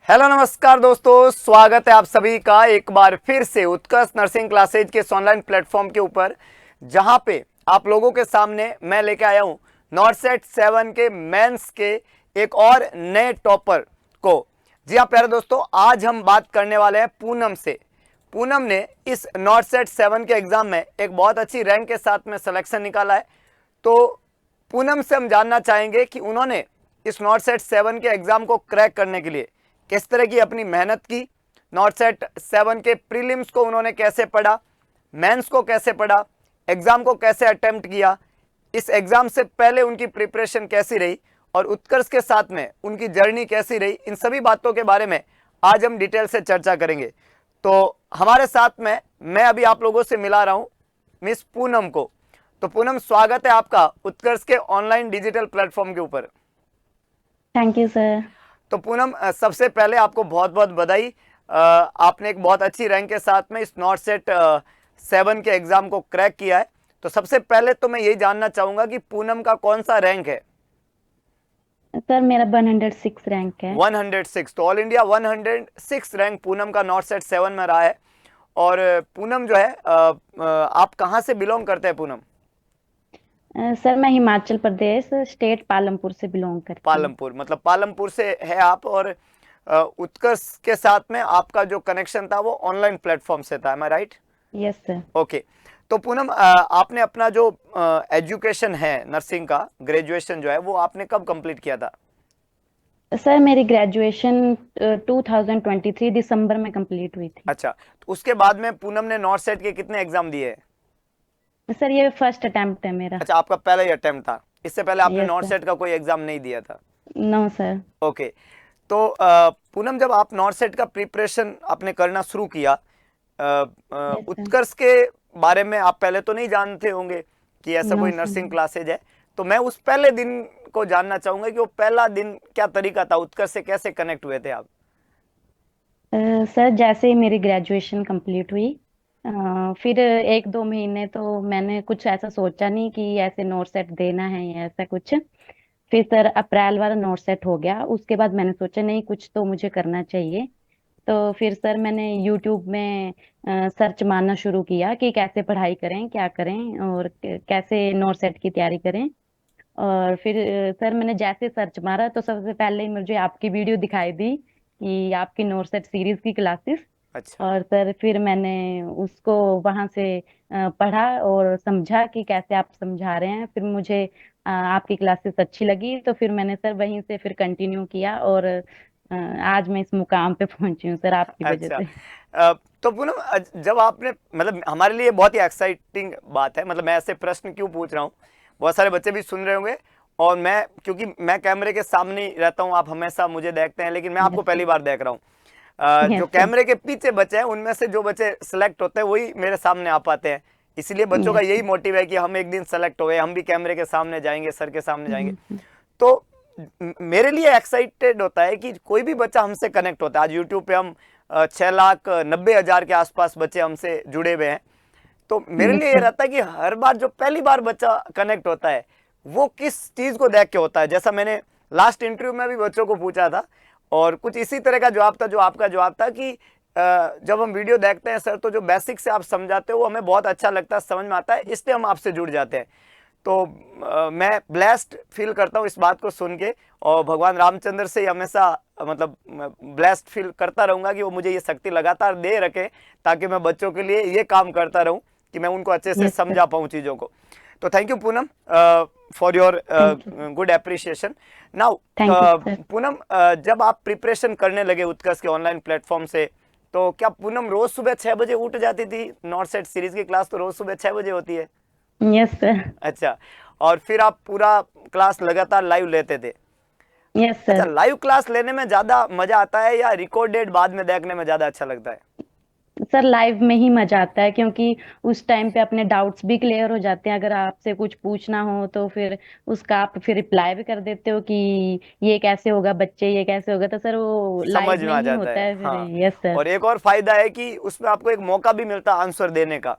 Hello नमस्कार दोस्तों, स्वागत है आप सभी का एक बार फिर से उत्कर्ष नर्सिंग क्लासेज के इस ऑनलाइन प्लेटफॉर्म के ऊपर, जहां पे आप लोगों के सामने मैं लेके आया हूं नॉर्सेट 7 के मेंस के एक और नए टॉपर को। जी हाँ प्यारे दोस्तों, आज हम बात करने वाले हैं पूनम से। पूनम ने इस नॉर्सेट 7 के एग्जाम में एक बहुत अच्छी रैंक के साथ में सिलेक्शन निकाला है। तो पूनम से हम जानना चाहेंगे कि उन्होंने इस नॉर्सेट 7 के एग्जाम को क्रैक करने के लिए किस तरह की अपनी मेहनत की, नॉर्सेट 7 के प्रीलिम्स को उन्होंने कैसे पढ़ा, मेंस को कैसे पढ़ा, एग्जाम को कैसे अटेम्प्ट किया, इस एग्जाम से पहले उनकी प्रिपरेशन कैसी रही और उत्कर्ष के साथ में उनकी जर्नी कैसी रही, इन सभी बातों के बारे में आज हम डिटेल से चर्चा करेंगे। तो हमारे साथ में मैं अभी आप लोगों से मिला रहा हूं मिस पूनम को। तो पूनम, स्वागत है आपका उत्कर्ष के ऑनलाइन डिजिटल प्लेटफॉर्म के ऊपर। Thank you sir. तो पूनम, सबसे पहले आपको बहुत बहुत बधाई। आपने एक बहुत अच्छी रैंक के साथ में इस नॉर्सेट 7 के एग्जाम को क्रैक किया है। तो सबसे पहले तो मैं यही जानना चाहूंगा कि पूनम का कौन सा रैंक है? सर मेरा 106 रैंक है। 106। तो ऑल इंडिया 106 रैंक पूनम का नॉर्सेट 7 में रहा है। और पूनम जो है, आप कहाँ से बिलोंग करते हैं पूनम? सर मैं हिमाचल प्रदेश स्टेट पालमपुर से बिलोंग करती हूँ। पालमपुर, मतलब पालमपुर से है आप। और उत्कर्ष के साथ में आपका जो कनेक्शन था वो ऑनलाइन प्लेटफॉर्म से था, एम आई राइट? Yes sir. ओके। तो पूनम, आपने अपना जो एजुकेशन है नर्सिंग का, ग्रेजुएशन जो है वो आपने कब कंप्लीट किया था? सर मेरी ग्रेजुएशन 2023 दिसंबर में कंप्लीट हुई थी। अच्छा, तो उसके बाद में पूनम ने नॉर्सेट के कितने एग्जाम दिए हैं? सर ये फर्स्ट अटेम्प्ट है मेरा। अच्छा, आपका पहला ही अटेम्प्ट था, इससे पहले आपने यस सर। नॉर्सेट का कोई एग्जाम नहीं दिया था? No sir. ओके। तो पूनम, जब आप नॉर्सेट का प्रिपरेशन आपने करना शुरू किया, यस सर। उत्कर्ष के बारे में आप पहले तो नहीं जानते होंगे कि ऐसा नो कोई सर। नर्सिंग क्लासेज है। तो मैं उस पहले दिन को जानना चाहूंगा कि वो पहला दिन क्या तरीका था, उत्कर्ष से कैसे कनेक्ट हुए थे आप? सर जैसे ही मेरी ग्रेजुएशन कंप्लीट हुई, फिर एक दो महीने तो मैंने कुछ ऐसा सोचा नहीं कि ऐसे नोट सेट देना है या ऐसा कुछ। फिर सर अप्रैल वाला नोट सेट हो गया, उसके बाद मैंने सोचा नहीं कुछ तो मुझे करना चाहिए। तो फिर सर मैंने यूट्यूब में सर्च मारना शुरू किया कि कैसे पढ़ाई करें, क्या करें और कैसे नोट सेट की तैयारी करें। और फिर सर मैंने जैसे सर्च मारा तो सबसे पहले ही मुझे आपकी वीडियो दिखाई दी कि आपकी नोट सेट सीरीज की क्लासेस। अच्छा। और सर फिर मैंने उसको वहां से पढ़ा और समझा कि कैसे आप समझा रहे हैं। फिर मुझे आपकी क्लासेस अच्छी लगी तो फिर मैंने सर वहीं से फिर कंटिन्यू किया और आज मैं इस मुकाम पे पहुंची हूँ सर आपकी वजह अच्छा। से। तो पूनम, जब आपने, मतलब हमारे लिए बहुत ही एक्साइटिंग बात है, मतलब मैं ऐसे प्रश्न क्यों पूछ रहा हूँ, बहुत सारे बच्चे भी सुन रहे होंगे। और मैं, क्योंकि मैं कैमरे के सामने ही रहता हूँ, आप हमेशा मुझे देखते हैं, लेकिन मैं आपको यस पहली सर। बार देख रहा हूँ। जो यस सर। कैमरे के पीछे बच्चे हैं उनमें से जो बच्चे सेलेक्ट होते हैं वही मेरे सामने आ पाते हैं। इसलिए बच्चों का यस यही सर। मोटिव है कि हम एक दिन सेलेक्ट हुए, हम भी कैमरे के सामने जाएंगे, सर के सामने जाएंगे। हम्म। तो मेरे लिए एक्साइटेड होता है कि कोई भी बच्चा हमसे कनेक्ट होता है। आज यूट्यूब पे हम 6,90,000 के आसपास बच्चे हमसे जुड़े हुए हैं। तो मेरे यस लिए ये सर। रहता है कि हर बार जो पहली बार बच्चा कनेक्ट होता है वो किस चीज को देख के होता है। जैसा मैंने लास्ट इंटरव्यू में भी बच्चों को पूछा था और कुछ इसी तरह का जवाब था जो आपका जवाब था कि जब हम वीडियो देखते हैं सर, तो जो बेसिक से आप समझाते हो वो हमें बहुत अच्छा लगता है, समझ में आता है, इसलिए हम आपसे जुड़ जाते हैं। तो मैं ब्लेस्ड फील करता हूँ इस बात को सुन के। और भगवान रामचंद्र से हमेशा, मतलब ब्लेस्ड फील करता रहूंगा कि वो मुझे ये शक्ति लगातार दे रखे, ताकि मैं बच्चों के लिए ये काम करता रहूं कि मैं उनको अच्छे से यस सर। समझा पाऊं चीज़ों को। तो thank you Poonam for your thank you. Good appreciation. Now thank you sir. Poonam, जब आप प्रिपरेशन करने लगे उत्कर्ष के ऑनलाइन प्लेटफॉर्म से, तो क्या पूनम रोज सुबह 6 बजे उठ जाती थी? नॉर्थ सेट सीरीज की क्लास तो रोज सुबह 6 बजे होती है। Yes sir. अच्छा। और फिर आप पूरा क्लास लगातार लाइव लेते थे? यस अच्छा, सर। लाइव क्लास लेने में ज्यादा मजा आता है या रिकॉर्डेड बाद में देखने में ज्यादा अच्छा लगता है? सर लाइव में ही मजा आता है क्योंकि उस टाइम पे अपने डाउट्स भी क्लियर हो जाते हैं। अगर आपसे कुछ पूछना हो तो फिर उसका आप फिर रिप्लाई भी कर देते हो कि ये कैसे होगा बच्चे, ये कैसे होगा। तो सर वो समझ लाइव में में आ ही जाता होता है, है फिर। हाँ। Yes sir. और एक और फायदा है कि उसमें आपको एक मौका भी मिलता है आंसर देने का,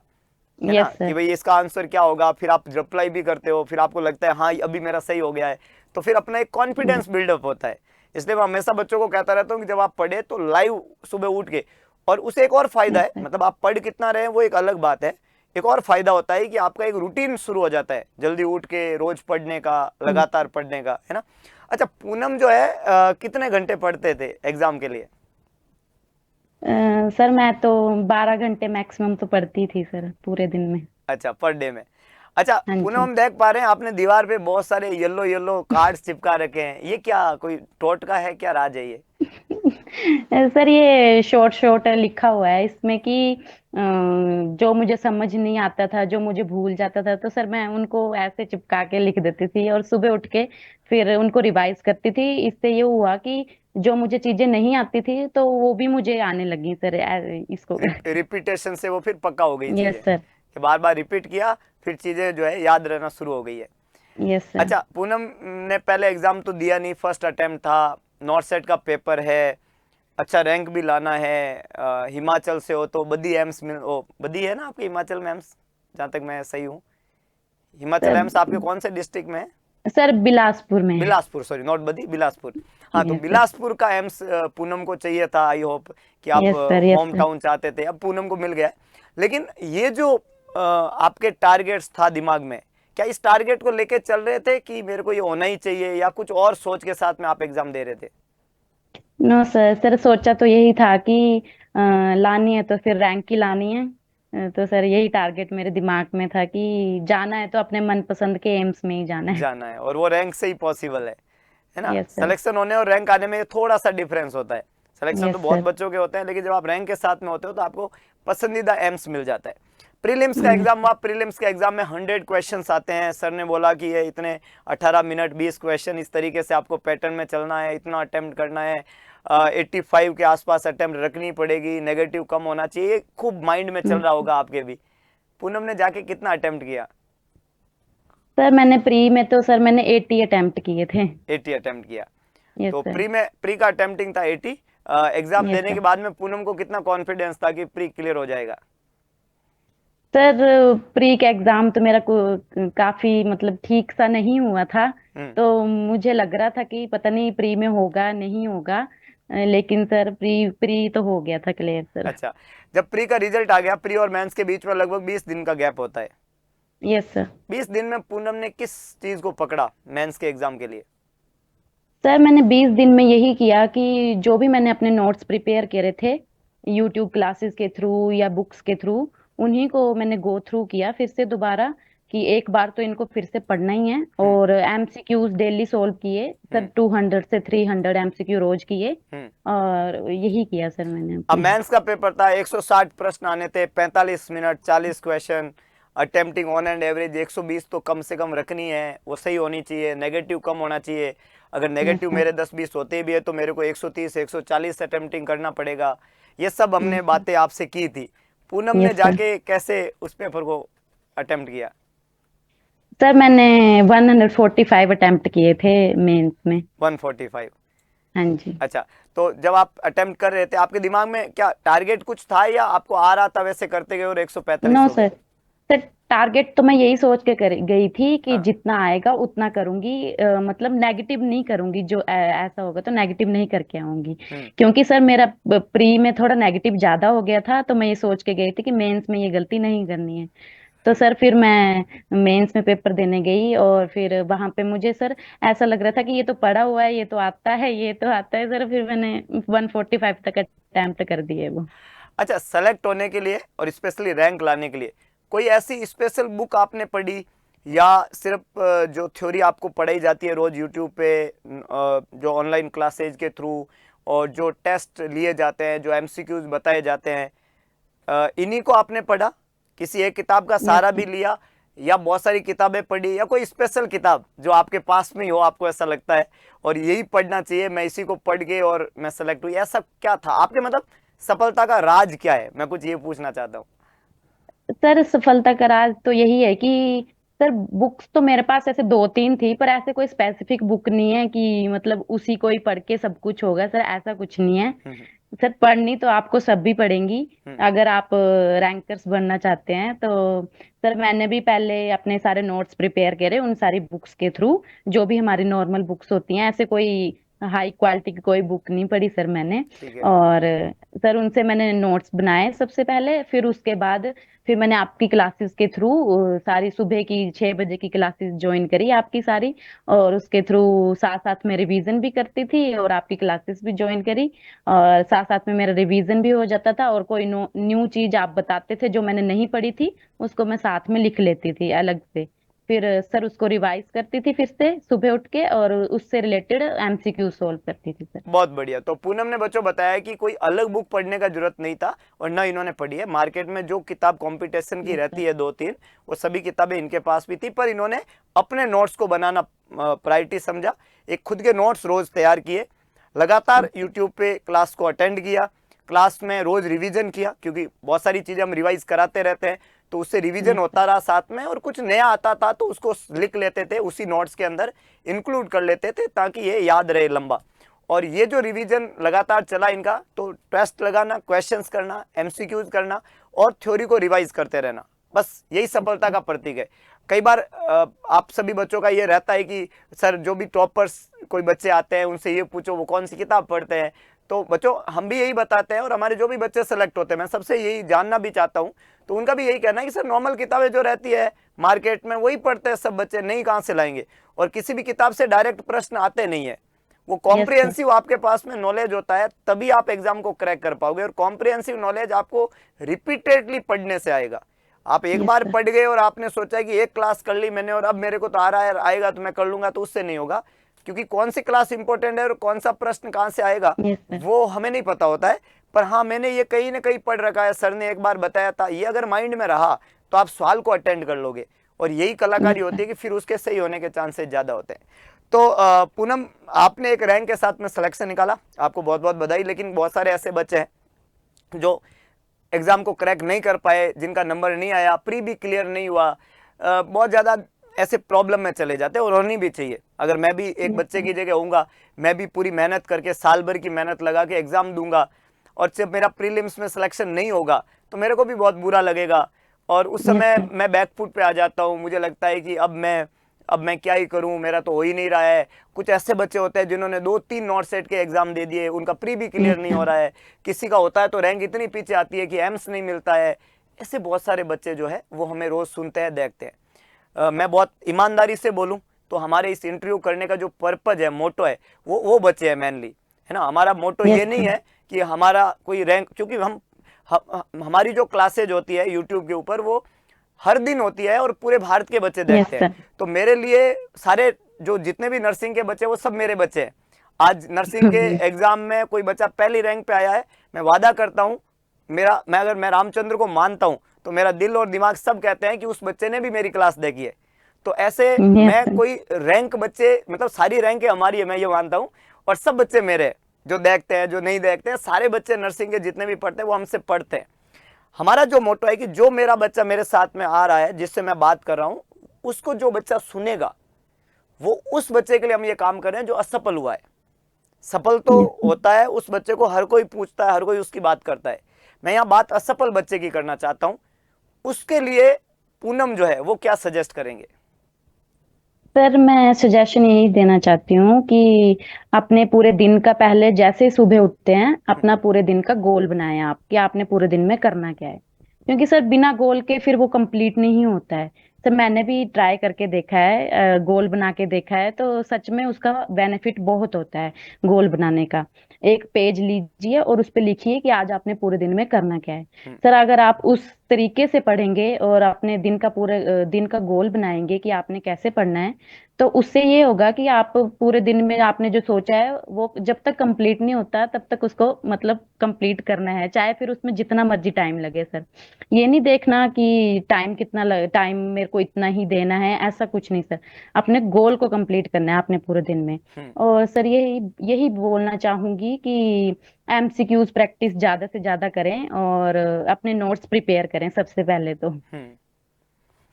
है ना, यस कि सर। भाई इसका आंसर क्या होगा। फिर आप रिप्लाई भी करते हो, फिर आपको लगता है हाँ अभी मेरा सही हो गया है, तो फिर अपना एक कॉन्फिडेंस बिल्डअप होता है। इसलिए मैं हमेशा बच्चों को कहता रहता हूँ कि जब आप पढ़े तो लाइव सुबह उठ के, और उसे एक और फायदा यस है, सर। मतलब आप पढ़ कितना रहे हैं वो एक अलग बात है, एक और फायदा होता है कि आपका एक रूटीन शुरू हो जाता है जल्दी उठ के रोज पढ़ने का, लगातार पढ़ने का, है ना। अच्छा पूनम जो है कितने घंटे पढ़ते थे एग्जाम के लिए? सर मैं तो 12 घंटे मैक्सिमम तो पढ़ती थी सर, पूरे दिन में। अच्छा पर डे में। अच्छा हाँ पूनम जी। हम देख पा रहे हैं आपने दीवार पे बहुत सारे येलो येलो कार्ड्स चिपका रखे हैं, ये क्या कोई टोटका है, क्या राज है ये? सर ये शॉर्ट शॉर्ट लिखा हुआ है इसमें कि जो मुझे समझ नहीं आता था, जो मुझे भूल जाता था, तो सर मैं उनको ऐसे चिपका के लिख देती थी और सुबह उठ के फिर उनको रिवाइज करती थी। इससे ये हुआ कि जो मुझे चीजें नहीं आती थी तो वो भी मुझे आने लगी सर, इसको करके। रिपीटेशन से वो फिर पक्का हो गई चीजें, यस सर। कि बार बार रिपीट किया फिर चीजें जो है याद रहना शुरू हो गई है। Yes sir. अच्छा पूनम ने पहले एग्जाम तो दिया नहीं, फर्स्ट अटेम्प्ट था, नॉर्थ सेट का पेपर है, अच्छा रैंक भी लाना है, हिमाचल से हो तो बदी एम्स मिल, ओ बदी है ना आपके हिमाचल में एम्स, जहाँ तक मैं सही हूँ। हिमाचल सर, एम्स आपके कौन से डिस्ट्रिक्ट में है? सर बिलासपुर में है। बिलासपुर, सॉरी नॉट बदी, बिलासपुर। हाँ तो यस सर। बिलासपुर का एम्स पूनम को चाहिए था, आई होप कि आप yes sir. Yes home sir. Town चाहते थे, अब पूनम को मिल गया। लेकिन ये जो आपके टारगेट्स था दिमाग में, क्या इस टारगेट को लेके चल रहे थे कि मेरे को ये होना ही चाहिए, या कुछ और सोच के साथ में आप एग्जाम दे रहे थे? नो सर, सर सोचा तो यही था कि लानी है तो फिर रैंक की लानी है। तो सर यही टारगेट मेरे दिमाग में था कि जाना है तो अपने मनपसंद के एम्स में ही जाना है। जाना है, और वो रैंक से ही पॉसिबल है ना। Yes sir. सिलेक्शन होने और रैंक आने में थोड़ा सा डिफरेंस होता है। सिलेक्शन तो यस बहुत सर। बच्चों के होते हैं, लेकिन जब आप रैंक के साथ में होते हो तो आपको पसंदीदा एम्स मिल जाता है। प्रीलिम्स का यस एग्जाम हुआ, प्रीलिम्स के एग्जाम में 100 क्वेश्चंस आते हैं, सर ने बोला कि ये इतने 18 मिनट 20 क्वेश्चन, इस तरीके से आपको पैटर्न में चलना है, इतना अटेम्प्ट करना है, 85 के आसपास अटेम्प्ट रखनी पड़ेगी, नेगेटिव कम होना चाहिए, ये खूब माइंड में चल रहा होगा आपके भी। पूनम ने जाके कितना अटेम्प्ट किया? सर मैंने प्री में तो सर मैंने 80 अटेम्प्ट किए थे। 80 अटेम्प्ट किया। यस तो सर। प्री का अटेम्प्टिंग था 80। एग्जाम यस देने के सर। बाद में पूनम को कितना कॉन्फिडेंस था कि प्री क्लियर हो जाएगा? सर प्री का एग्जाम तो मेरा काफी मतलब ठीक सा नहीं हुआ था। हम्म। तो मुझे लग रहा था कि पता नहीं प्री में होगा नहीं होगा। लेकिन सर प्री प्री तो हो गया था क्लियर सर। अच्छा, जब प्री का रिजल्ट आ गया, प्री और मेंस के बीच में लगभग 20 दिन का गैप होता है, यस सर। 20 दिन में पूनम ने किस चीज को पकड़ा मेंस के एग्जाम के लिए? सर मैंने 20 दिन में यही किया कि जो भी मैंने अपने नोट्स प्रिपेयर करे थे यूट्यूब क्लासेस के थ्रू या बुक्स के थ्रू, उन्हीं को मैंने गो थ्रू किया फिर से दोबारा कि एक बार तो इनको फिर से पढ़ना ही है। हम्म। और एमसीक्यूज डेली सॉल्व किए सर, हम्म। 200 से 300 एमसीक्यू रोज किए। हम्म। और यही किया सर मैंने अब अपने। मेंस का पेपर था, 160 प्रश्न आने थे, 45 minute, 40 question, attempting on and average 120 तो कम से कम रखनी है, वो सही होनी चाहिए, नेगेटिव कम होना चाहिए। अगर यस नेगेटिव सर। मेरे 10-20 होते भी है तो मेरे को 130 140 अटेम्प्टिंग करना पड़ेगा। ये सब हमने यस सर। बातें आपसे की थी। पूनम ने यस सर। जाके कैसे उस पेपर को अटेम्प्ट किया? सर मैंने 145 अटेम्प्ट किए थे मेंस में। 145। हाँ जी। अच्छा, तो जब आप अटेम्प्ट कर रहे थे आपके दिमाग में क्या टारगेट कुछ था, या आपको आ रहा था वैसे करते गए और 145 नो हो गए? सर। सर टारगेट तो मैं यही सोच के कर गई थी कि हाँ। जितना आएगा उतना करूंगी। मतलब नेगेटिव नहीं करूंगी, जो ऐसा होगा तो नेगेटिव नहीं करके आऊंगी। हम्म। क्योंकि सर मेरा प्री में थोड़ा नेगेटिव ज्यादा हो गया था, तो मैं ये सोच के गई थी कि मेंस में ये गलती नहीं करनी है। तो हम्म। सर फिर मैं मेंस में पेपर देने गई और फिर वहां पे मुझे सर ऐसा लग रहा था कि ये तो पढ़ा हुआ है, ये तो आता है, ये तो आता है सर। फिर मैंने 145 तक अटेम्प्ट कर दिए वो। अच्छा, सेलेक्ट होने के लिए और स्पेशली रैंक लाने के लिए कोई ऐसी स्पेशल बुक आपने पढ़ी, या सिर्फ जो थ्योरी आपको पढ़ाई जाती है रोज यूट्यूब पे, जो ऑनलाइन क्लासेज के थ्रू, और जो टेस्ट लिए जाते हैं, जो एमसीक्यूज बताए जाते हैं, इन्हीं को आपने पढ़ा, किसी एक किताब का यस सहारा भी सर। लिया, या बहुत सारी किताबें पढ़ी, या कोई स्पेशल किताब जो आपके पास में ही हो, आपको ऐसा लगता है और यही पढ़ना चाहिए, मैं इसी को पढ़ के और मैं सेलेक्ट हुई, ऐसा क्या था आपके, मतलब सफलता का राज क्या है, मैं कुछ ये पूछना चाहता हूँ। सर सफलता का राज तो यही है कि सर बुक्स तो मेरे पास ऐसे 2-3 थी, पर ऐसे कोई स्पेसिफिक बुक नहीं है कि मतलब उसी को ही पढ़ के सब कुछ होगा सर, ऐसा कुछ नहीं है। हम्म। सर पढ़नी तो आपको सब भी पड़ेंगी हम्म। अगर आप रैंकर्स बनना चाहते हैं तो। सर मैंने भी पहले अपने सारे नोट्स प्रिपेयर करे उन सारी बुक्स के थ्रू, जो भी हमारी नॉर्मल बुक्स होती हैं, ऐसे कोई हाई क्वालिटी की कोई बुक नहीं पढ़ी सर मैंने। ठीक है। और सर उनसे मैंने नोट्स बनाए सबसे पहले, फिर उसके बाद फिर मैंने आपकी क्लासेस के थ्रू सारी सुबह की 6 बजे की क्लासेस ज्वाइन करी आपकी सारी। और उसके थ्रू साथ साथ में रिवीजन भी करती थी और आपकी क्लासेस भी ज्वाइन करी। और साथ साथ में मेरा रिवीजन भी हो जाता था, और कोई न्यू चीज आप बताते थे जो मैंने नहीं पढ़ी थी उसको मैं साथ में लिख लेती थी अलग से। फिर सर उसको रिवाइज करती थी फिर से सुबह उठ के, और उससे रिलेटेड एमसीक्यू सॉल्व करती थी सर। बहुत बढ़िया। तो पूनम ने बच्चों बताया कि कोई अलग बुक पढ़ने का जरूरत नहीं था और ना इन्होंने पढ़ी है। मार्केट में जो किताब कंपटीशन की यस रहती सर। है 2-3, वो सभी किताबें इनके पास भी थी, पर इन्होंने अपने नोट्स को बनाना प्रायोरिटी समझा। एक खुद के नोट्स रोज तैयार किए, लगातार यूट्यूब पे क्लास को अटेंड किया, क्लास में रोज रिवीजन किया, क्योंकि बहुत सारी चीजें हम रिवाइज कराते रहते हैं, तो उससे रिवीजन यस होता सर। रहा साथ में, और कुछ नया आता था तो उसको लिख लेते थे, उसी नोट्स के अंदर इंक्लूड कर लेते थे ताकि ये याद रहे लंबा। और ये जो रिवीजन लगातार चला इनका, तो टेस्ट लगाना, क्वेश्चंस करना, एमसीक्यूज करना और थ्योरी को रिवाइज करते रहना, बस यही सफलता का प्रतीक है। कई बार आप सभी बच्चों का ये रहता है कि सर जो भी टॉपर्स कोई बच्चे आते हैं उनसे ये पूछो वो कौन सी किताब पढ़ते हैं। तो बच्चों हम भी यही बताते हैं, और हमारे जो भी बच्चे सेलेक्ट होते हैं मैं सबसे यही जानना भी चाहता हूँ, तो उनका भी यही कहना है कि सर नॉर्मल किताबें जो रहती है मार्केट में वही पढ़ते हैं सब बच्चे, नहीं कहाँ से लाएंगे, और किसी भी किताब से डायरेक्ट प्रश्न आते नहीं है। वो यस सर। कॉम्प्रिहेंसिव आपके पास में नॉलेज होता है, तभी आप एग्जाम को क्रैक कर पाओगे, और कॉम्प्रिहेंसिव नॉलेज आपको रिपीटेडली पढ़ने से आएगा। आप एक यस बार सर। पढ़ गए और आपने सोचा कि एक क्लास कर ली मैंने और अब मेरे को तो आ रहा है, आएगा तो मैं कर लूंगा, तो उससे नहीं होगा, क्योंकि कौन सी क्लास इंपॉर्टेंट है और कौन सा प्रश्न कहाँ से आएगा यस सर। वो हमें नहीं पता होता है। पर हाँ, मैंने ये कहीं ना कहीं पढ़ रखा है, सर ने एक बार बताया था, ये अगर माइंड में रहा तो आप सवाल को अटेंड कर लोगे, और यही कलाकारी यस होती सर। है कि फिर उसके सही होने के चांसेस ज्यादा होते हैं। तो पूनम, आपने एक रैंक के साथ में सिलेक्शन निकाला, आपको बहुत बहुत बधाई। लेकिन बहुत सारे ऐसे बच्चे हैं जो एग्जाम को क्रैक नहीं कर पाए, जिनका नंबर नहीं आया, प्री भी क्लियर नहीं हुआ, बहुत ज़्यादा ऐसे प्रॉब्लम में चले जाते हैं, और होनी भी चाहिए। अगर मैं भी एक यस बच्चे सर। की जगह होऊंगा, मैं भी पूरी मेहनत करके साल भर की मेहनत लगा के एग्ज़ाम दूंगा, और जब मेरा प्रीलिम्स में सिलेक्शन नहीं होगा तो मेरे को भी बहुत बुरा लगेगा, और उस यस समय सर। मैं बैक फुट पे आ जाता हूँ। मुझे लगता है कि अब मैं क्या ही करूं, मेरा तो हो ही नहीं रहा है। कुछ ऐसे बच्चे होते हैं जिन्होंने 2-3 नॉट सेट के एग्जाम दे दिए, उनका प्री भी क्लियर यस नहीं हो सर। रहा है, किसी का होता है तो रैंक इतनी पीछे आती है कि एम्स नहीं मिलता है। ऐसे बहुत सारे बच्चे जो है वो हमें रोज सुनते हैं, देखते हैं। मैं बहुत ईमानदारी से बोलूं तो हमारे इस इंटरव्यू करने का जो पर्पज है, मोटो है, वो बच्चे हैं मेनली, है ना। हमारा मोटो यस ये नहीं सर। है कि हमारा कोई रैंक, क्योंकि हमारी जो क्लासेज होती है यूट्यूब के ऊपर वो हर दिन होती है और पूरे भारत के बच्चे यस देखते हैं। सर। तो मेरे लिए सारे जो जितने भी नर्सिंग के बच्चे वो सब मेरे बच्चे हैं। आज नर्सिंग के यस। एग्जाम में कोई बच्चा पहली रैंक पे आया है, मैं वादा करता हूँ, अगर मैं रामचंद्र को मानता हूँ तो मेरा दिल और दिमाग सब कहते हैं कि उस बच्चे ने भी मेरी क्लास देखी है। तो ऐसे यस मैं सर। कोई रैंक बच्चे, मतलब सारी रैंकें हमारी है, मैं ये मानता हूँ, और सब बच्चे मेरे हैं, जो देखते हैं जो नहीं देखते हैं, सारे बच्चे नर्सिंग के जितने भी पढ़ते हैं वो हमसे पढ़ते हैं। हमारा जो मोटो है कि जो मेरा बच्चा मेरे साथ में आ रहा है, जिससे मैं बात कर रहा हूं, उसको जो बच्चा सुनेगा वो उस बच्चे के लिए हम ये काम कर रहे हैं जो असफल हुआ है। सफल तो यस सर। होता है उस बच्चे को, हर कोई पूछता है, हर कोई उसकी बात करता है। मैं यहाँ बात असफल बच्चे की करना चाहता हूं। उसके लिए पूनम जो है वो क्या सजेस्ट करेंगे? सर मैं सजेशन यही देना चाहती हूँ कि अपने पूरे दिन का, पहले जैसे ही सुबह उठते हैं अपना पूरे दिन का गोल बनाएं आप, कि आपने पूरे दिन में करना क्या है। क्योंकि सर बिना गोल के फिर वो कंप्लीट नहीं होता है। सर मैंने भी ट्राई करके देखा है, गोल बना के देखा है, तो सच में उसका बेनिफिट बहुत होता है गोल बनाने का। एक पेज लीजिए और उस पे लिखिए कि आज आपने पूरे दिन में करना क्या है। सर अगर आप उस तरीके से पढ़ेंगे और अपने दिन का पूरे दिन का गोल बनाएंगे कि आपने कैसे पढ़ना है, तो उससे ये होगा कि आप पूरे दिन में आपने जो सोचा है वो जब तक कंप्लीट नहीं होता तब तक उसको मतलब कंप्लीट करना है, चाहे फिर उसमें जितना मर्जी टाइम लगे सर। ये नहीं देखना कि टाइम मेरे को इतना ही देना है, ऐसा कुछ नहीं सर। अपने गोल को कंप्लीट करना है आपने पूरे दिन में। हम्म। और सर यही यही बोलना चाहूंगी कि एमसीक्यूज प्रैक्टिस ज्यादा से ज्यादा करें और अपने नोट्स प्रिपेयर करें सबसे पहले तो। हम्म।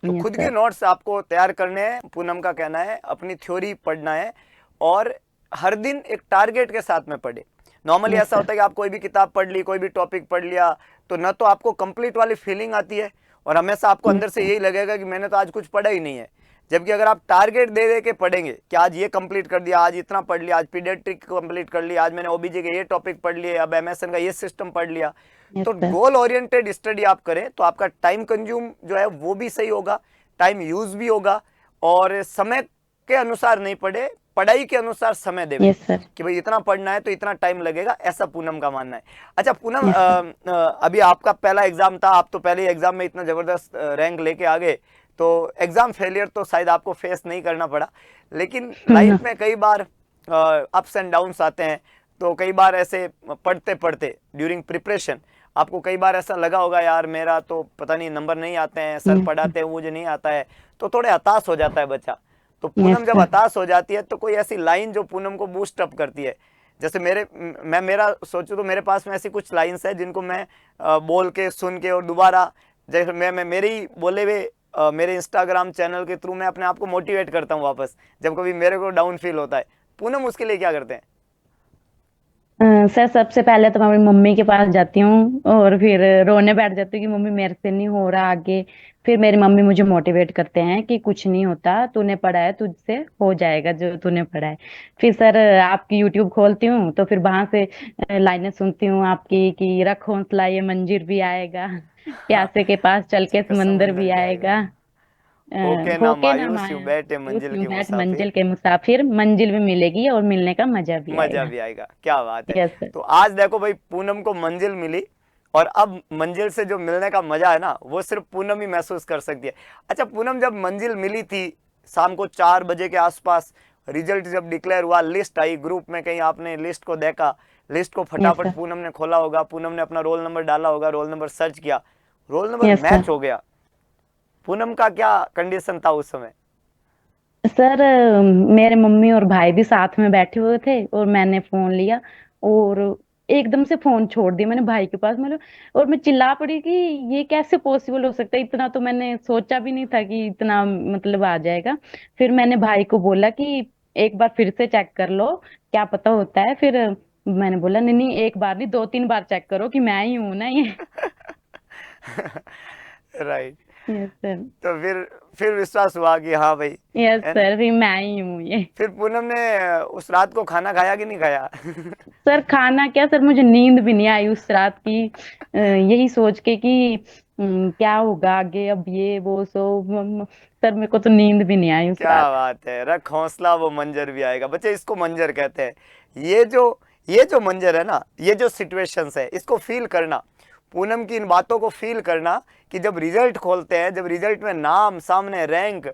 तो यस खुद के सर। नोट्स आपको तैयार करने हैं, पूनम का कहना है, अपनी थ्योरी पढ़ना है, और हर दिन एक टारगेट के साथ में पढ़े। नॉर्मली यस ऐसा सर। होता है कि आप कोई भी किताब पढ़ ली, कोई भी टॉपिक पढ़ लिया, तो न तो आपको कंप्लीट वाली फीलिंग आती है, और हमेशा आपको यस अंदर से सर। यही लगेगा कि मैंने तो आज कुछ पढ़ा ही नहीं है। जबकि अगर आप टारगेट दे दे के पढ़ेंगे कि आज ये कंप्लीट कर दिया, आज इतना पढ़ लिया, आज पीडियाट्रिक कंप्लीट कर लिया, आज मैंने ओबीजी के ये टॉपिक पढ़ लिए, अब एमएसएन का ये सिस्टम पढ़ लिया, यस तो सर। गोल ओरिएंटेड स्टडी आप करें तो आपका टाइम कंज्यूम जो है वो भी सही होगा, टाइम यूज भी होगा, और समय के अनुसार नहीं पढ़े, पढ़ाई के अनुसार समय देवे यस सर। कि भाई इतना पढ़ना है तो इतना टाइम लगेगा, ऐसा पूनम का मानना है। अच्छा पूनम, यस सर। अभी आपका पहला एग्जाम था, आप तो पहले एग्जाम में इतना जबरदस्त रैंक लेके आ गए, तो एग्जाम फेलियर तो शायद आपको फेस नहीं करना पड़ा, लेकिन लाइफ में कई बार अप्स एंड डाउन्स आते हैं, तो कई बार ऐसे पढ़ते पढ़ते ड्यूरिंग प्रिपरेशन आपको कई बार ऐसा लगा होगा यार मेरा तो पता नहीं नंबर नहीं आते हैं, सर यस पढ़ाते हैं मुझे नहीं आता है, तो थोड़े हताश हो जाता है बच्चा। तो यस पूनम जब सर। हताश हो जाती है तो कोई ऐसी लाइन जो पूनम को बूस्ट अप करती है, जैसे मेरा सोचूं तो मेरे पास में ऐसी कुछ लाइंस है जिनको मैं बोल के सुन के और दोबारा, जैसे मैं मेरे ही बोले हुए मेरे इंस्टाग्राम चैनल के थ्रू मैं अपने आप को मोटिवेट करता हूँ वापस, जब कभी मेरे को डाउन फील होता है। पूनम उसके लिए क्या करते हैं? सर सबसे पहले तो मैं अपनी मम्मी के पास जाती हूँ और फिर रोने बैठ जाती हूँ कि मम्मी मेरे से नहीं हो रहा आगे। फिर मेरी मम्मी मुझे मोटिवेट करते हैं कि कुछ नहीं होता, तूने पढ़ा है, तुझसे हो जाएगा जो तूने पढ़ा है। फिर सर आपकी यूट्यूब खोलती हूँ तो फिर वहां से लाइनें सुनती हूँ आपकी कि रख हौसला ये मंजिल भी आएगा, हाँ, प्यासे के पास चल के चलकर समंदर समंदर भी भी आएगा, आएगा। होके ना होके ना मायूस यूं बैठे मायूस मंजिल यूं के बैठ मुसाफिर, मंजिल के मुसाफिर, मंजिल भी मिलेगी और मिलने का मजा भी मजा आएगा। भी आएगा। क्या बात है। Yes sir. तो आज देखो भाई पूनम को मंजिल मिली, और अब मंजिल से जो मिलने का मजा है ना वो सिर्फ पूनम ही महसूस कर सकती है। अच्छा पूनम, जब मंजिल मिली थी शाम को 4 बजे के आसपास, रिजल्ट जब डिक्लेयर हुआ, लिस्ट आई ग्रुप में, कहीं आपने लिस्ट को देखा, लिस्ट को यस फटाफट सर। पूनम ने खोला होगा, पूनम ने अपना रोल नंबर डाला होगा, रोल नंबर सर्च किया, roll number yes sir. Match हो गया, पूनम का क्या कंडीशन था उस समय? सर मेरे मम्मी और भाई भी साथ में बैठे हुए थे और मैंने फोन लिया और एकदम से फोन छोड़ दिया मैंने भाई के पास, मतलब और मैं चिल्ला पड़ी कि ये कैसे पॉसिबल हो सकता है, इतना तो मैंने सोचा भी नहीं था कि इतना मतलब आ जाएगा। फिर मैंने भाई को बोला कि एक बार फिर से चेक कर लो, क्या पता होता है। फिर मैंने बोला नहीं नहीं, एक बार नहीं, 2-3 बार चेक करो कि मैं ही हूं ना ये। राइट। Yes sir. तो फिर विश्वास हुआ कि हाँ भाई, यस है ना। सर, फिर मैं ही हूँ ये। फिर पूनम ने उस रात को खाना खाया कि नहीं खाया? सर खाना क्या सर, मुझे नींद भी नहीं आई उस रात की, यही सोच के कि क्या होगा आगे, अब ये वो सो सर मेरे को तो नींद भी नहीं आई उस क्या रात। बात है, रख हौसला वो मंजर भी आएगा, बच्चे इसको मंजर कहते हैं। ये जो मंजर है ना, ये जो सिचुएशंस है, इसको फील करना, पूनम की इन बातों को फील करना कि जब रिजल्ट खोलते हैं, जब रिजल्ट में नाम सामने, रैंक,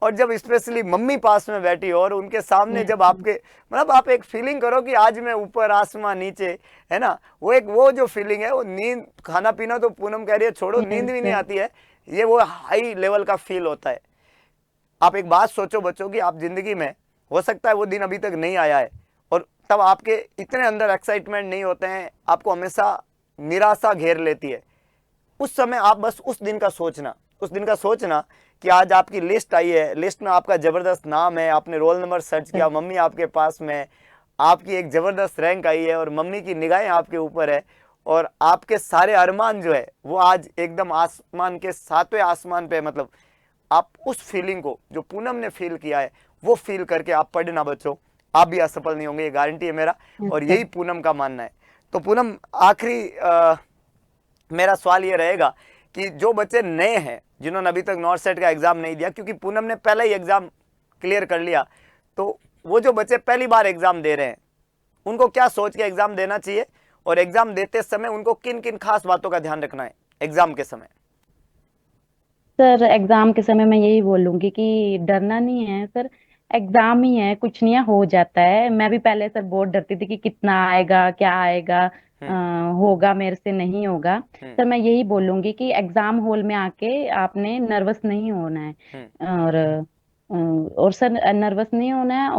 और जब स्पेशली मम्मी पास में बैठी हो और उनके सामने यस जब सर। आपके, मतलब आप एक फीलिंग करो कि आज मैं ऊपर आसमान नीचे, है ना, वो जो फीलिंग है, वो नींद, खाना पीना तो पूनम कह रही है छोड़ो, नींद यस भी नहीं सर। आती है, ये वो हाई लेवल का फील होता है। आप एक बात सोचो बच्चों की, आप जिंदगी में, हो सकता है वो दिन अभी तक नहीं आया है, और तब आपके इतने अंदर एक्साइटमेंट नहीं होते हैं, आपको हमेशा निराशा घेर लेती है। उस समय आप बस उस दिन का सोचना, उस दिन का सोचना कि आज आपकी लिस्ट आई है, लिस्ट में आपका जबरदस्त नाम है, आपने रोल नंबर सर्च किया, सर। मम्मी आपके पास में, आपकी एक जबरदस्त रैंक आई है और मम्मी की निगाहें आपके ऊपर है, और आपके सारे अरमान जो है वो आज एकदम आसमान के 7वें आसमान पे, मतलब आप उस फीलिंग को जो पूनम ने फील किया है वो फील करके आप पढ़ना बच्चों, आप भी असफल नहीं होंगे, ये गारंटी है मेरा, यस और सर। यही पूनम का मानना है। तो पूनम, आखिरी मेरा सवाल ये रहेगा कि जो बच्चे नए हैं जिन्होंने अभी तक नॉर्थ सेट का एग्जाम नहीं दिया, क्योंकि पूनम ने पहले ही एग्जाम क्लियर कर लिया, तो वो जो बच्चे पहली बार एग्जाम दे रहे हैं उनको क्या सोच के एग्जाम देना चाहिए, और एग्जाम देते समय उनको किन किन खास बातों का ध्यान रखना है एग्जाम के समय? सर एग्जाम के समय मैं यही बोलूंगी कि डरना नहीं है सर, एग्जाम ही है, कुछ नहीं है, हो जाता है। मैं भी पहले सर बहुत डरती थी कि कितना आएगा, क्या आएगा, हम्म। होगा मेरे से, नहीं होगा। हम्म। सर मैं यही बोलूंगी कि एग्जाम हॉल में आके आपने नर्वस नहीं होना है, हम्म। और सर नर्वस नहीं होना है,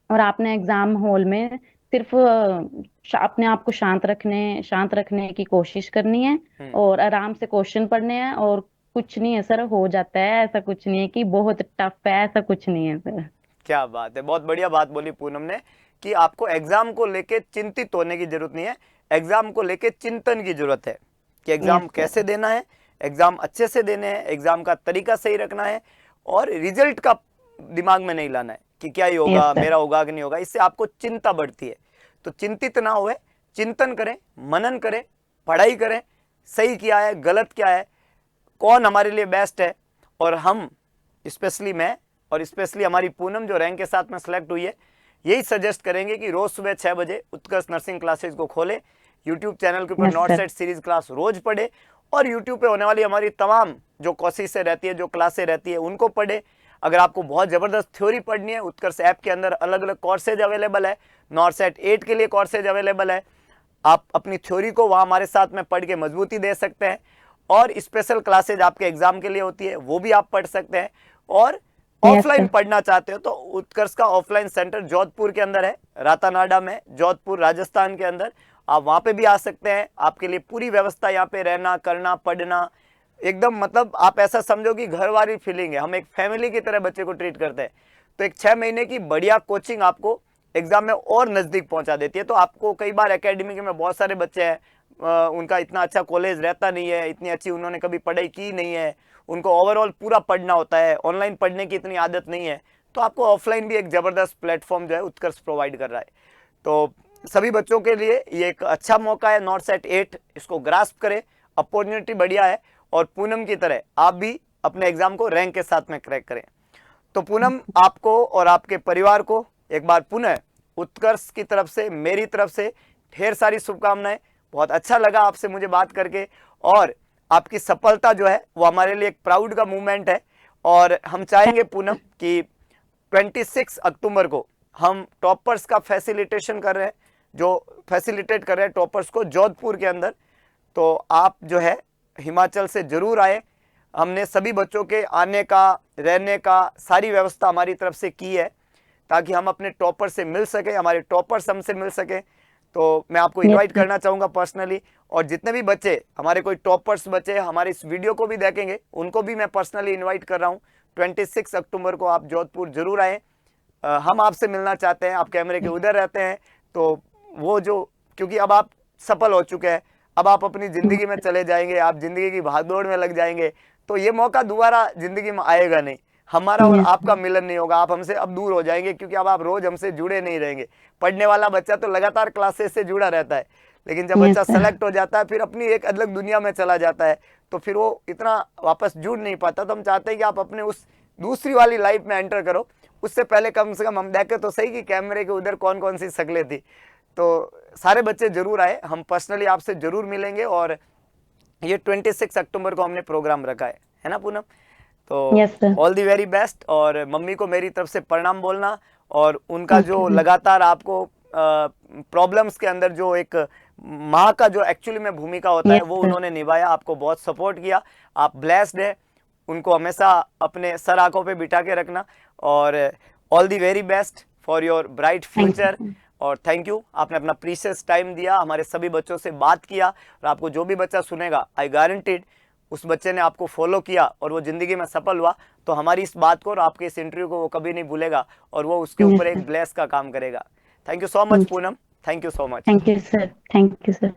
और आपने एग्जाम हॉल में सिर्फ अपने आप को शांत रखने की कोशिश करनी है, हम्म। और आराम से क्वेश्चन पढ़ने हैं, और कुछ नहीं है सर, हो जाता है, ऐसा कुछ नहीं है कि बहुत टफ है, ऐसा कुछ नहीं है सर। क्या बात है, बहुत बढ़िया बात बोली पूनम ने कि आपको एग्जाम को लेके चिंतित होने की जरूरत नहीं है, एग्जाम को लेके चिंतन की जरूरत है कि यस एग्जाम सर। कैसे देना है, एग्जाम अच्छे से देने हैं, एग्जाम का तरीका सही रखना है, और रिजल्ट का दिमाग में नहीं लाना है कि क्या ही होगा, यस सर। मेरा होगा कि नहीं होगा। इससे आपको चिंता बढ़ती है। तो चिंतित ना हुए, चिंतन करें, मनन करें, पढ़ाई करें, सही क्या है, गलत क्या है, कौन हमारे लिए बेस्ट है। और हम, स्पेशली मैं और स्पेशली हमारी पूनम जो रैंक के साथ में सेलेक्ट हुई है, यही सजेस्ट करेंगे कि रोज सुबह 6 बजे उत्कर्ष नर्सिंग क्लासेज को खोलें, यूट्यूब चैनल के ऊपर yes north sir. Side series class रोज पढ़े, और यूट्यूब पे होने वाली हमारी तमाम जो कोशिशें रहती है, जो क्लासें रहती है, उनको पढ़े। अगर आपको बहुत जबरदस्त थ्योरी पढ़नी है, उत्कर्ष ऐप के अंदर अलग अलग कोर्सेज अवेलेबल है। नॉर्थ सेट 8 के लिए कोर्सेज अवेलेबल है। आप अपनी थ्योरी को वहां हमारे साथ में पढ़ के मजबूती दे सकते हैं, और स्पेशल क्लासेज आपके एग्जाम के लिए होती है, वो भी आप पढ़ सकते हैं। और यस ऑफलाइन सर। पढ़ना चाहते हो तो उत्कर्ष का ऑफलाइन सेंटर जोधपुर के अंदर है, रातानाडा में, जोधपुर राजस्थान के अंदर। आप वहां पे भी आ सकते हैं। आपके लिए पूरी व्यवस्था यहाँ पे, रहना, करना, पढ़ना, एकदम मतलब आप ऐसा समझो कि घर वाली फीलिंग है। हम एक फैमिली की तरह बच्चे को ट्रीट करते हैं। तो एक 6 महीने की बढ़िया कोचिंग आपको एग्जाम में और नजदीक पहुंचा देती है। तो आपको कई बार एकेडमी में बहुत सारे बच्चे हैं, उनका इतना अच्छा कॉलेज रहता नहीं है, इतनी अच्छी उन्होंने कभी पढ़ाई की नहीं है, उनको ओवरऑल पूरा पढ़ना होता है, ऑनलाइन पढ़ने की इतनी आदत नहीं है। तो आपको ऑफलाइन भी एक जबरदस्त प्लेटफॉर्म जो है उत्कर्ष प्रोवाइड कर रहा है। तो सभी बच्चों के लिए ये एक अच्छा मौका है, नॉर्थ सेट 8, इसको ग्रास्प करें, अपॉर्चुनिटी बढ़िया है। और पूनम की तरह आप भी अपने एग्जाम को रैंक के साथ में क्रैक करें। तो पूनम, आपको और आपके परिवार को एक बार पुनः उत्कर्ष की तरफ से, मेरी तरफ से ढेर सारी शुभकामनाएं। बहुत अच्छा लगा आपसे मुझे बात करके, और आपकी सफलता जो है वो हमारे लिए एक प्राउड का मूवमेंट है। और हम चाहेंगे पूनम कि 26 अक्टूबर को हम टॉपर्स का फैसिलिटेशन कर रहे हैं, जो फैसिलिटेट कर रहे हैं टॉपर्स को जोधपुर के अंदर। तो आप जो है हिमाचल से जरूर आए। हमने सभी बच्चों के आने का, रहने का सारी व्यवस्था हमारी तरफ से की है, ताकि हम अपने टॉपर से मिल सके, हमारे टॉपर्स हमसे मिल सके। तो मैं आपको यस इनवाइट सर। करना चाहूँगा पर्सनली। और जितने भी बच्चे हमारे कोई टॉपर्स बच्चे हमारे इस वीडियो को भी देखेंगे, उनको भी मैं पर्सनली इनवाइट कर रहा हूँ। 26 अक्टूबर को आप जोधपुर जरूर आएँ। हम आपसे मिलना चाहते हैं। आप कैमरे के उधर रहते हैं, तो वो जो, क्योंकि अब आप सफल हो चुके हैं, अब आप अपनी ज़िंदगी में चले जाएंगे, आप ज़िंदगी की भागदौड़ में लग जाएंगे, तो ये मौका दोबारा ज़िंदगी में आएगा नहीं। हमारा और यस आपका सर। मिलन नहीं होगा, आप हमसे अब दूर हो जाएंगे, क्योंकि अब आप रोज हमसे जुड़े नहीं रहेंगे। पढ़ने वाला बच्चा तो लगातार क्लासेस से जुड़ा रहता है, लेकिन जब यस बच्चा सर। सेलेक्ट हो जाता है, फिर अपनी एक अलग दुनिया में चला जाता है, तो फिर वो इतना वापस जुड़ नहीं पाता। तो हम चाहते हैं कि आप अपने उस दूसरी वाली लाइफ में एंटर करो। उससे पहले कम से कम हम देखें तो सही कि कैमरे के उधर कौन कौन सी शक्लें थी। तो सारे बच्चे जरूर आए, हम पर्सनली आपसे जरूर मिलेंगे। और ये 26 अक्टूबर को हमने प्रोग्राम रखा है ना पूनम? तो yes sir. All the very best. और मम्मी को मेरी तरफ से प्रणाम बोलना। और उनका ओके जो सर। लगातार आपको प्रॉब्लम्स के अंदर जो एक माँ का जो एक्चुअली में भूमिका होता है, यस वो सर। उन्होंने निभाया, आपको बहुत सपोर्ट किया। आप ब्लेस्ड है। उनको हमेशा अपने सर आंखों पे बिठा के रखना। और all the very best for your bright thank future. You. और थैंक यू, आपने अपना प्रीशियस टाइम दिया, हमारे सभी बच्चों से बात किया। और आपको जो भी बच्चा सुनेगा, आई गारंटीड उस बच्चे ने आपको फॉलो किया और वो जिंदगी में सफल हुआ, तो हमारी इस बात को और आपके इस इंटरव्यू को वो कभी नहीं भूलेगा, और वो उसके यस ऊपर एक सर। ब्लेस का काम करेगा। Thank you so much Poonam, thank you so much. Thank you sir. Thank you sir.